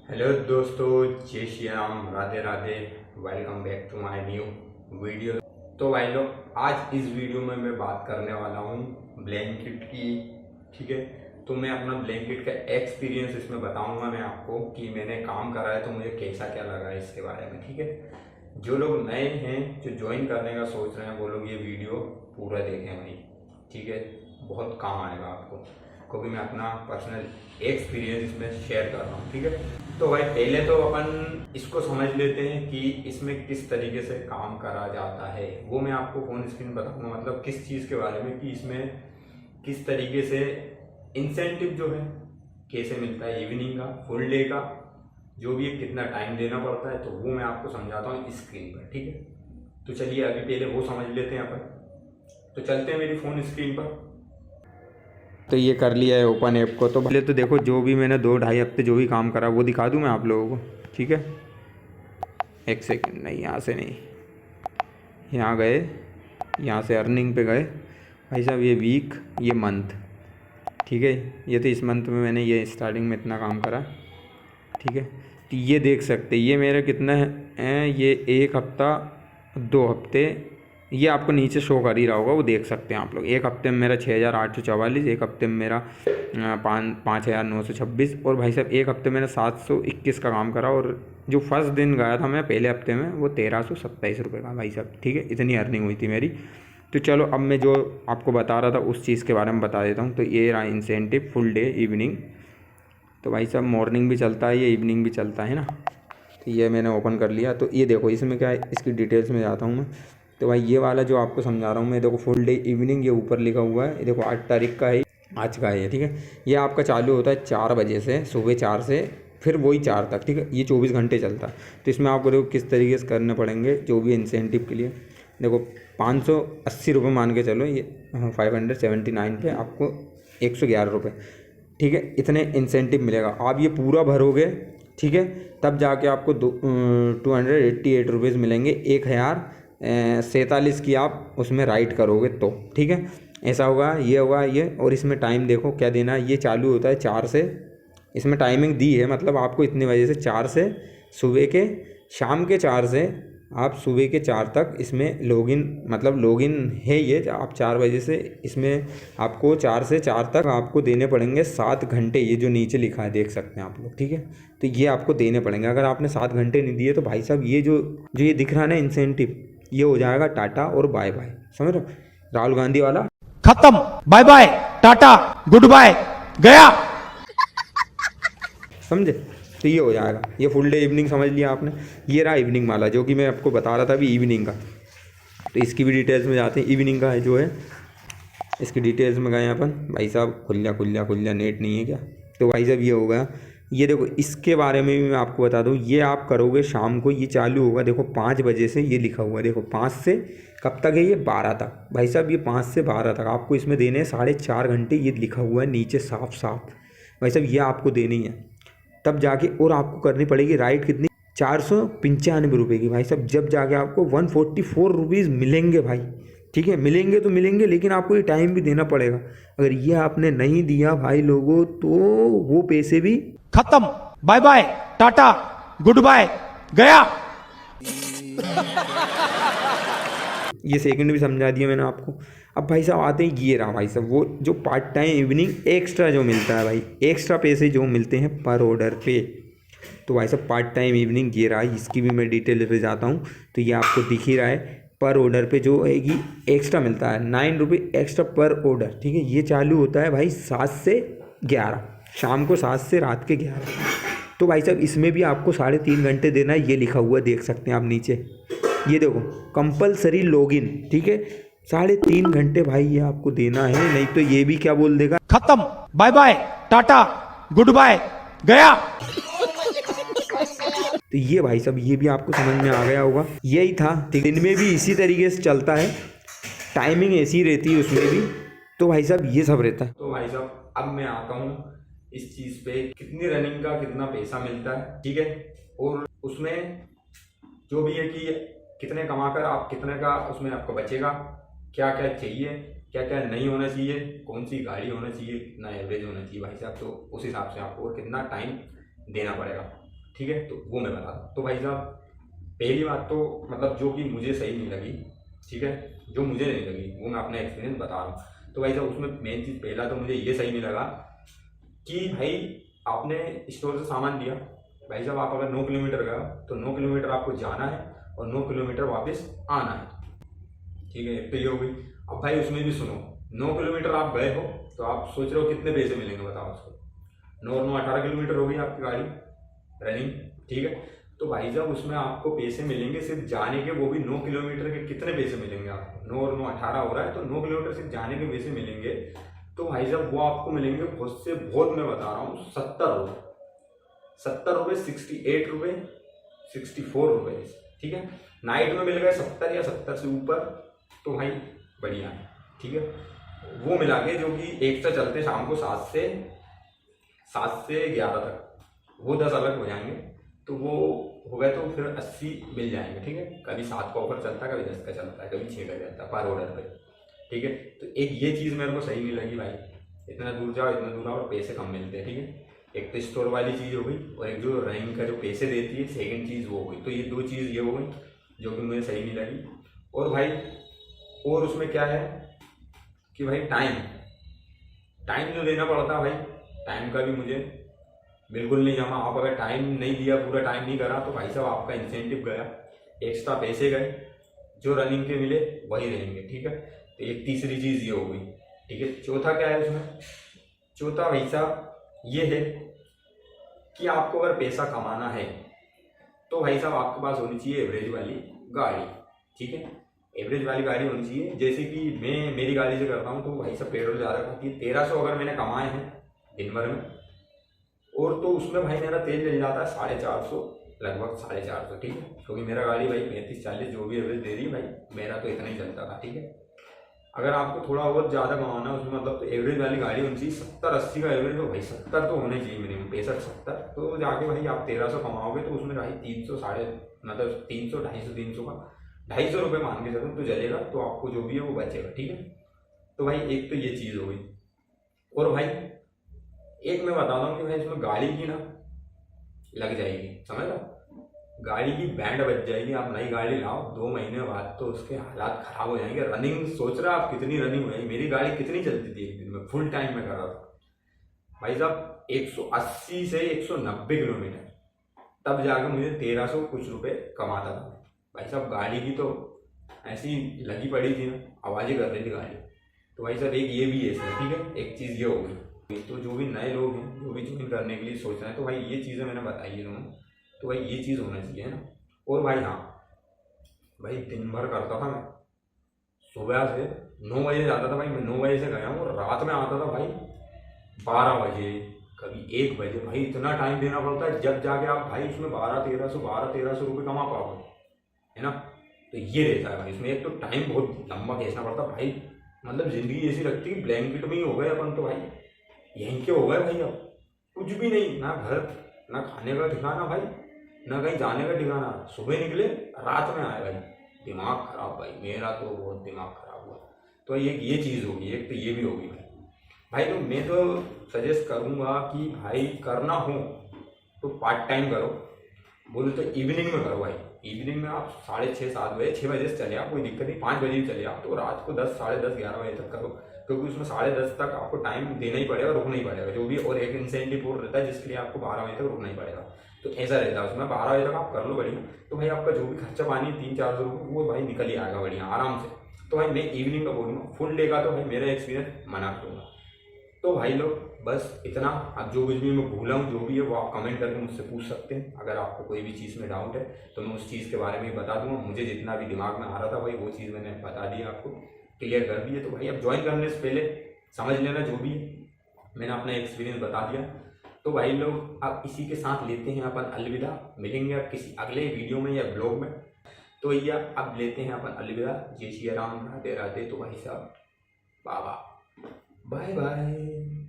Hello दोस्तों, जय Shri Ram, Radhe Radhe. Welcome back to my new video. तो भाई लोग, आज इस वीडियो में मैं बात करने वाला हूँ ब्लैंकेट की। ठीक है, तो मैं अपना ब्लैंकेट का एक्सपीरियंस इसमें बताऊंगा मैं आपको कि मैंने काम करा है तो मुझे कैसा क्या लगा है इसके बारे में। ठीक है, जो लोग नए हैं, जो ज्वाइन करने का सोच रहे हैं, वो लोग ये वीडियो पूरा देखें भाई। ठीक है, बहुत काम आएगा आपको क्योंकि मैं अपना पर्सनल एक्सपीरियंस इसमें शेयर कर रहा हूँ। ठीक है, तो भाई पहले तो अपन इसको समझ लेते हैं कि इसमें किस तरीके से काम करा जाता है। वो मैं आपको फोन स्क्रीन बताऊंगा, मतलब किस चीज़ के बारे में कि इसमें किस तरीके से इंसेंटिव जो है कैसे मिलता है, इवनिंग का, फुल डे का, जो भी है, कितना टाइम देना पड़ता है, तो वो मैं आपको समझाता हूँ स्क्रीन पर। ठीक है, तो चलिए अभी पहले वो समझ लेते हैं अपन। तो चलते हैं मेरी फ़ोन स्क्रीन पर। तो ये कर लिया है ओपन ऐप को। तो पहले तो देखो, जो भी मैंने 2-2.5 हफ्ते जो भी काम करा वो दिखा दूँ मैं आप लोगों को। ठीक है, एक सेकंड, नहीं यहाँ से नहीं, यहाँ गए, यहाँ से अर्निंग पे गए भाई साहब। ये वीक, ये मंथ, ठीक है, ये तो इस मंथ में मैंने ये स्टार्टिंग में इतना काम करा। ठीक है, तो ये देख सकते, ये मेरा कितना है, ये 1 हफ्ता 2 हफ्ते, ये आपको नीचे शो कर ही रहा होगा, वो देख सकते हैं आप लोग। 1 हफ्ते में मेरा 6,844, 1 हफ्ते में मेरा 5,926, और भाई साहब 1 हफ्ते मैंने 721 का काम करा। और जो फर्स्ट दिन गया था मैं पहले हफ्ते में, वो 1,327 रुपये का भाई साहब। ठीक है, इतनी अर्निंग हुई थी मेरी। तो चलो अब मैं जो आपको बता रहा था उस चीज़ के बारे में बता देता हूँ। तो ये रहा इंसेंटिव, फुल डे, इवनिंग। तो भाई साहब मॉर्निंग भी चलता है, ये इवनिंग भी चलता है ना। तो ये मैंने ओपन कर लिया। तो ये देखो, इसमें क्या है, इसकी डिटेल्स में जाता हूँ मैं। तो भाई ये वाला जो आपको समझा रहा हूँ मैं, देखो फुल डे इवनिंग, ये ऊपर लिखा हुआ है। ये देखो 8 तारीख का है, आज का है। ठीक है, ये आपका चालू होता है 4 बजे से, सुबह 4 से फिर वही 4 तक। ठीक है, ये 24 घंटे चलता है। तो इसमें आपको देखो किस तरीके से करने पड़ेंगे जो भी इंसेंटिव के लिए। देखो 580 रुपये मान के चलो, ये 579 पे आपको 111 रुपये। ठीक है, इतने इंसेंटिव मिलेगा। आप ये पूरा भरोगे, ठीक है, तब जाके आपको 288 रुपीज़ मिलेंगे। 1,047 की आप उसमें राइट करोगे तो। ठीक है, ऐसा होगा, ये होगा ये। और इसमें टाइम देखो क्या देना है। ये चालू होता है 4 से, इसमें टाइमिंग दी है, मतलब आपको इतनी बजे से 4 से सुबह के, शाम के 4 से आप सुबह के 4 तक इसमें लॉगिन, मतलब लॉगिन है ये। आप 4 बजे से इसमें आपको 4 से 4 तक आपको देने पड़ेंगे 7 घंटे। ये जो नीचे लिखा है देख सकते हैं आप लोग। ठीक है, तो ये आपको देने पड़ेंगे। अगर आपने 7 घंटे नहीं दिए तो भाई साहब ये जो ये दिख रहा है ना इंसेंटिव, ये हो जाएगा टाटा और बाय बाय। समझ रहे हो, राहुल गांधी वाला खत्म, bye bye, tata, goodbye, गया। समझे। तो ये हो जाएगा, ये फुल डे इवनिंग समझ लिया आपने। ये रहा इवनिंग वाला जो कि मैं आपको बता रहा था अभी, इवनिंग का। तो इसकी भी डिटेल्स में जाते हैं। इवनिंग का है जो है, इसकी डिटेल्स में गए अपन। भाई साहब खुल नेट नहीं है क्या। तो भाई साहब ये हो गया। ये देखो, इसके बारे में भी मैं आपको बता दूँ। ये आप करोगे शाम को, ये चालू होगा देखो 5 बजे से। ये लिखा हुआ है देखो, 5 से कब तक है, ये 12 तक। भाई साहब ये 5 से 12 तक आपको इसमें देने हैं 4.5 घंटे। ये लिखा हुआ है नीचे साफ साफ, भाई साहब ये आपको देनी है तब जाके। और आपको करनी पड़ेगी राइट कितनी, 495 रुपये की भाई साहब। जब जाके आपको 144 रुपीज़ मिलेंगे भाई। ठीक है, मिलेंगे तो मिलेंगे, लेकिन आपको ये टाइम भी देना पड़ेगा। अगर ये आपने नहीं दिया भाई लोगों, तो वो पैसे भी खत्म, bye bye, tata, goodbye, गया। ये सेकंड भी समझा दिया मैंने आपको। अब भाई साहब आते हैं, ये रहा भाई साहब वो जो पार्ट टाइम इवनिंग एक्स्ट्रा जो मिलता है भाई, एक्स्ट्रा पैसे जो मिलते हैं पर ऑर्डर पे। तो भाई साहब पार्ट टाइम इवनिंग ये रहा, इसकी भी मैं डिटेल पे जाता हूँ। तो ये आपको दिख ही रहा है, पर ऑर्डर पे जो है कि एक्स्ट्रा मिलता है 9 रुपये एक्स्ट्रा पर ऑर्डर। ठीक है, ये चालू होता है भाई 7 से 11, शाम को 7 से रात के 11। तो भाई साहब इसमें भी आपको 3.5 घंटे देना है। ये लिखा हुआ देख सकते हैं आप नीचे, ये देखो कंपलसरी लॉगिन। ठीक है, 3.5 घंटे भाई ये आपको देना है, नहीं तो ये भी क्या बोल देगा, खत्म, bye bye, tata, goodbye, गया। तो ये भाई साहब ये भी आपको समझ में आ गया होगा। यही था, दिन में भी इसी तरीके से चलता है, टाइमिंग ऐसी रहती है उसमें भी। तो भाई साहब ये सब रहता है। तो भाई साहब अब मैं आता हूँ इस चीज़ पे, कितनी रनिंग का कितना पैसा मिलता है। ठीक है, और उसमें जो भी है कि कितने कमाकर आप कितने का उसमें आपको बचेगा, क्या क्या चाहिए, क्या क्या नहीं होना चाहिए, कौन सी गाड़ी होना चाहिए, कितना एवरेज होना चाहिए भाई साहब। तो उस हिसाब से आपको कितना टाइम देना पड़ेगा। ठीक है, तो वो मैं बता दूँ। तो भाई साहब पहली बात तो मतलब जो कि मुझे सही नहीं लगी, ठीक है, जो मुझे नहीं लगी वो मैं अपना एक्सपीरियंस बता रहा हूँ। तो भाई साहब उसमें मेन चीज़ पहला तो मुझे ये सही नहीं लगा कि भाई आपने स्टोर से सामान लिया, भाई साहब आप अगर 9 किलोमीटर गए तो 9 किलोमीटर आपको जाना है और 9 किलोमीटर वापस आना है, ठीक है, तो ये हो गई। अब भाई उसमें भी सुनो, 9 किलोमीटर आप गए हो तो आप सोच रहे हो कितने पैसे मिलेंगे बताओ उसको। 9 और 9 18 किलोमीटर हो गई आपकी गाड़ी रनिंग, ठीक है। तो भाई साहब उसमें आपको पैसे मिलेंगे सिर्फ जाने के, वो भी 9 किलोमीटर के कितने पैसे मिलेंगे आपको। 9 और 9 18 हो रहा है, तो 9 किलोमीटर सिर्फ जाने के पैसे मिलेंगे। तो भाई साहब वो आपको मिलेंगे बहुत से बहुत, मैं बता रहा हूँ 70 रुपये, 68 रुपये, 64 रुपये, ठीक है। नाइट में मिल गए 70 या 70 से ऊपर तो भाई बढ़िया है, ठीक है। वो मिला के जो कि एक से चलते शाम को 7 से 11 तक, वो 10 अलग हो जाएंगे, तो वो हो गए तो फिर 80 मिल जाएंगे, ठीक है। कभी 7 का ऑफर चलता है, कभी 10 का चलता है, कभी 6 का चलता है पर ऑर्डर पे, ठीक है। तो एक ये चीज़ मेरे को सही नहीं लगी भाई, इतना दूर जाओ इतना दूर आओ और पैसे कम मिलते हैं, ठीक है। एक तो स्टोर वाली चीज़ हो गई और एक जो रनिंग का जो पैसे देती है सेकंड चीज़ वो हो गई। तो ये दो चीज़ ये हो गई जो कि मुझे सही नहीं लगी। और भाई और उसमें क्या है कि भाई टाइम जो देना पड़ता है भाई, टाइम का भी मुझे बिल्कुल नहीं जमा। आप अगर टाइम नहीं दिया, पूरा टाइम नहीं करा, तो भाई साहब आपका इंसेंटिव गया, एक्स्ट्रा पैसे गए, जो रनिंग के मिले वही रहेंगे, ठीक है। तो एक तीसरी चीज़ ये हो गई, ठीक है। चौथा क्या है उसमें, चौथा भाई साहब ये है कि आपको अगर पैसा कमाना है तो भाई साहब आपके पास होनी चाहिए एवरेज वाली गाड़ी, ठीक है। एवरेज वाली गाड़ी होनी चाहिए। जैसे कि मैं मेरी गाड़ी से करता हूँ तो भाई साहब पेट्रोल ज़्यादा खाती है। 1300 अगर मैंने कमाए हैं दिन भर में, और तो उसमें भाई मेरा तेल मिल जाता है 450, लगभग 450, ठीक है। क्योंकि मेरा गाड़ी भाई 35-40 जो भी एवरेज दे रही है भाई, मेरा तो इतना ही चलता था, ठीक है। अगर आपको थोड़ा बहुत ज़्यादा कमाना है उसमें, मतलब तो एवरेज वाली गाड़ी होनी चाहिए 70-80 का एवरेज हो भाई, 70 तो होने चाहिए मिनिमम, 65-70, तो जाके भाई आप 1300 कमाओगे तो उसमें भाई 300 साढ़े मतलब 300 250 का 250 रुपये मान के चलो तो चलेगा, तो आपको जो भी है वो बचेगा, ठीक है। तो भाई एक तो ये चीज़ हो गई। और भाई एक मैं बताता हूँ कि भाई इसमें गाड़ी की ना लग जाएगी, समझ लो, गाड़ी की बैंड बच जाएगी। आप नई गाड़ी लाओ 2 महीने बाद तो उसके हालात खराब हो जाएंगे। रनिंग सोच रहा आप कितनी रनिंग हुई, मेरी गाड़ी कितनी चलती थी एक दिन में, फुल टाइम में कर रहा था भाई साहब 180 से 190 किलोमीटर, तब जाकर मुझे 1300 कुछ रुपए कमाता था भाई साहब। गाड़ी की तो ऐसी लगी पड़ी थी ना, आवाज़ें कर रही थी गाड़ी। तो भाई साहब एक ये भी है सर, ठीक है, एक चीज़ ये हो गई। तो जो भी नए लोग हैं जो भी ज्वाइन करने के लिए सोच रहे हैं, तो भाई ये चीज़ें मैंने बताई है तुम्हें, तो भाई ये चीज़ होना चाहिए ना। और भाई हाँ भाई दिन भर करता था मैं, सुबह से 9 बजे जाता था भाई, मैं 9 बजे से गया हूँ और रात में आता था भाई 12 बजे, कभी 1 बजे। भाई इतना टाइम देना पड़ता है, जब जाके आप भाई उसमें 1200-1300 रुपये कमा पाओगे, है ना। तो ये रहता है भाई इसमें, एक तो टाइम बहुत लंबा खींचना पड़ता है भाई। मतलब ज़िंदगी ऐसी लगती है कि ब्लैंकेट में ही हो गए अपन तो भाई, यहीं के हो गए भाई। अब कुछ भी नहीं, ना घर, ना खाने का ठिकाना भाई, ना कहीं जाने का ठिकाना। सुबह निकले रात में आए भाई, दिमाग खराब भाई, मेरा तो बहुत दिमाग खराब हुआ। तो एक ये चीज़ होगी, एक तो ये भी होगी भाई। तो मैं तो सजेस्ट करूँगा कि भाई करना हो तो पार्ट टाइम करो, बोले तो इवनिंग में करो भाई। इवनिंग में आप 6:30-7 बजे, 6 बजे से चले आप, कोई दिक्कत नहीं, 5 बजे भी चले आप, तो रात को 10 साढ़े 10 11 बजे तक करो, क्योंकि उसमें 10:30 तक आपको टाइम देना ही पड़ेगा, रुकना ही पड़ेगा जो भी। और एक इंसेंटिव और रहता है जिसके लिए आपको 12 बजे तक रुकना ही पड़ेगा। तो ऐसा रहता है उसमें, 12 बजे तक आप कर लो बढ़िया, तो भाई आपका जो भी खर्चा पानी 300-400 रुपये वो भाई निकल ही आएगा बढ़िया आराम से। तो भाई मैं इवनिंग का बोलूँगा, फुल डे का तो भाई मेरा एक्सपीरियंस मना करूँगा। तो भाई लोग बस इतना। अब जो कुछ भी मैं भूला हूँ जो भी है वो आप कमेंट करके मुझसे पूछ सकते हैं। अगर आपको कोई भी चीज़ में डाउट है तो मैं उस चीज़ के बारे में बता दूंगा। मुझे जितना भी दिमाग में आ रहा था भाई वो चीज़ मैंने बता दी, आपको क्लियर कर दी है। तो भाई अब ज्वाइन करने से पहले समझ लेना जो भी है, मैंने अपना एक्सपीरियंस बता दिया। तो भाई लोग अब इसी के साथ लेते हैं अपन अलविदा, मिलेंगे अब किसी अगले वीडियो में या ब्लॉग में। तो भैया अब लेते हैं अपन अलविदा, जय श्री राम, राधे राधे। तो भाई साहब बाबा बाय बाय।